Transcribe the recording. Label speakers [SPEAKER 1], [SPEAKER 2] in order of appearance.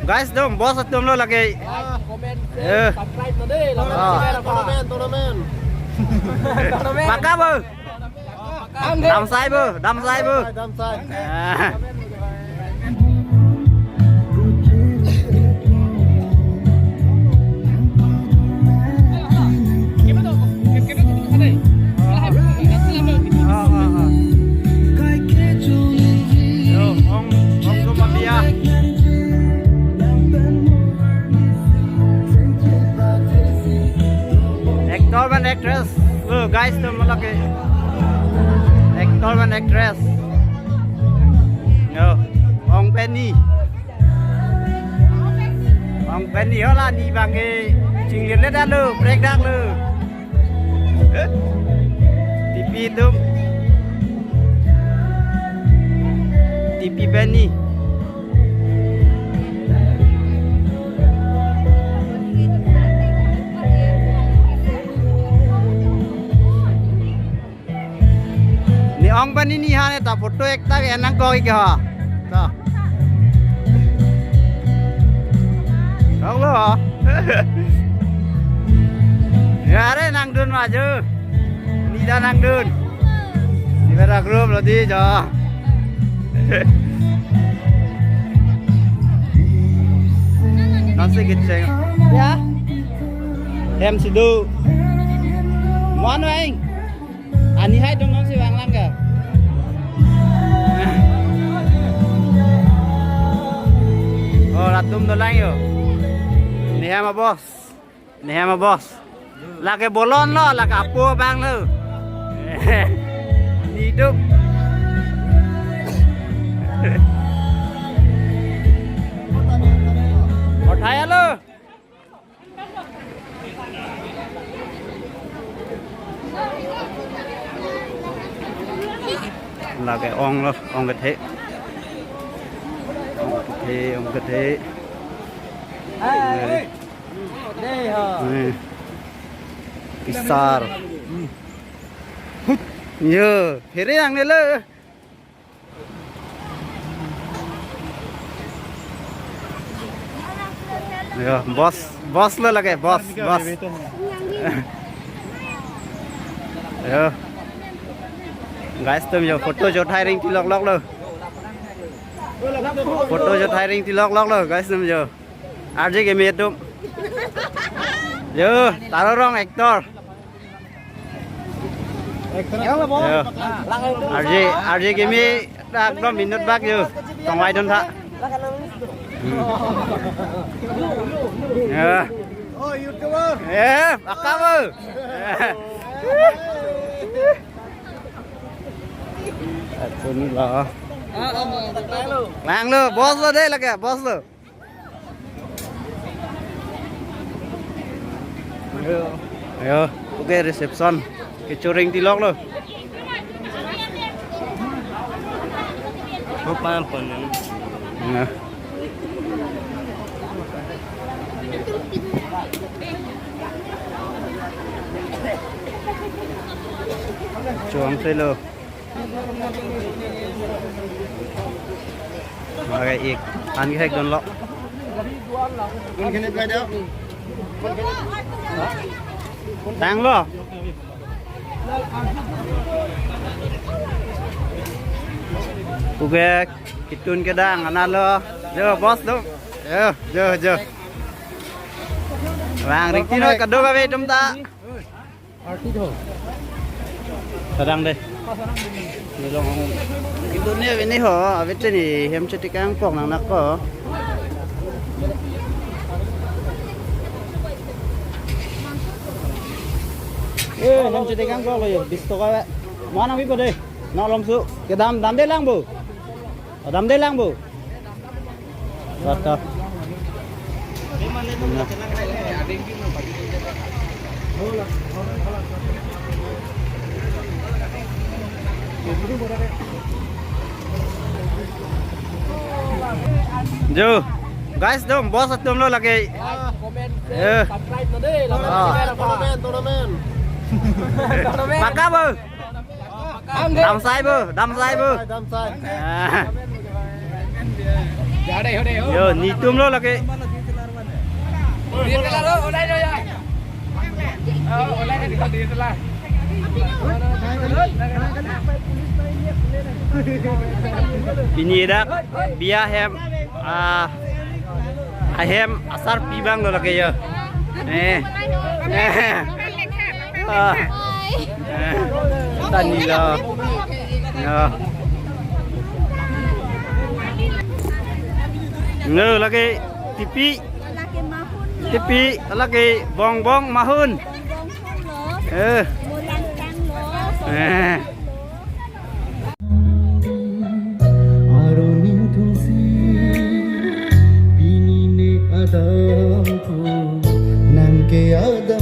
[SPEAKER 1] Guys, dong, bos atum lo lagi.
[SPEAKER 2] Komen, subscribe tadi. Tournament.
[SPEAKER 1] Maka bu, đâm sai bu.
[SPEAKER 2] Đam sai.
[SPEAKER 1] Actor and actress, guys, tuh lagi. Actor and actress. Yo, ông Penny. Ông Penny đó là đi bằng cái trình diễn lên đan lư, break đan lư. TV tuh. TV Penny. Ông bên ini hane ta photo ekta enang koi ke ha ta Không lo ya re nang dun maju ni dah nang dun di bera group lo di jo nasi keceng ya em si du món anh anh hai trong nón si vàng lắm kìa. Oh, latum tu lang yo. Ni hama boss. Lagi bolon lo, lagi apa bang lo. Ni hidup. Uthaya lo. Là cái ong lo, ong cái thế. Ông cái thế besar nhớ thế đấy thằng này lơ boss lo là cái boss guys tôi giờ photo cho thay ring thì lọc rồi foto cho thay ring thì lok rồi guys nằm giờ RJ game itu giờ taruh rong actor RJ game dak 2 minit bak giờ tong ai don tha
[SPEAKER 2] Oh, YouTuber.
[SPEAKER 1] Akam ơ ini lah Lang lo, boss lo đây là kìa, boss lo. Ayo, ok reception. Cái chỗ ring thì lock lo.
[SPEAKER 2] Không phải phần này.
[SPEAKER 1] Chuang xây lo. Cáiอีกอันนี้ให้โดนล็อก
[SPEAKER 2] Con cái này quay đâu?
[SPEAKER 1] Tăng lo. Ok, cái tun cái đang anh lo. Giờ boss đúng. Giờ. Vàng rình tí nói cả đôi về chúng ta. Sarang đây. Ni long itu ni ini ho awet ni hem cetikang pok nang nak ko hem cetikang pok lo yo 20 taka mana bi pade na lom su ke dam de lang bu dam de lang bu kata Jo, guys, dong, bos atum lo lagi.
[SPEAKER 2] Komen, subscribe tadi. Tournament.
[SPEAKER 1] Maka bu, đâm sai bu.
[SPEAKER 2] Đam sai.
[SPEAKER 1] Yo, nitum lo lagi. Bini dak, biar hem asar pibang lo lagi yo. Tani lo. Yo. Nge lagi tipi. Tipi lagi bong mahun.
[SPEAKER 2] Aroning tungsi bini ne adamku nangke ada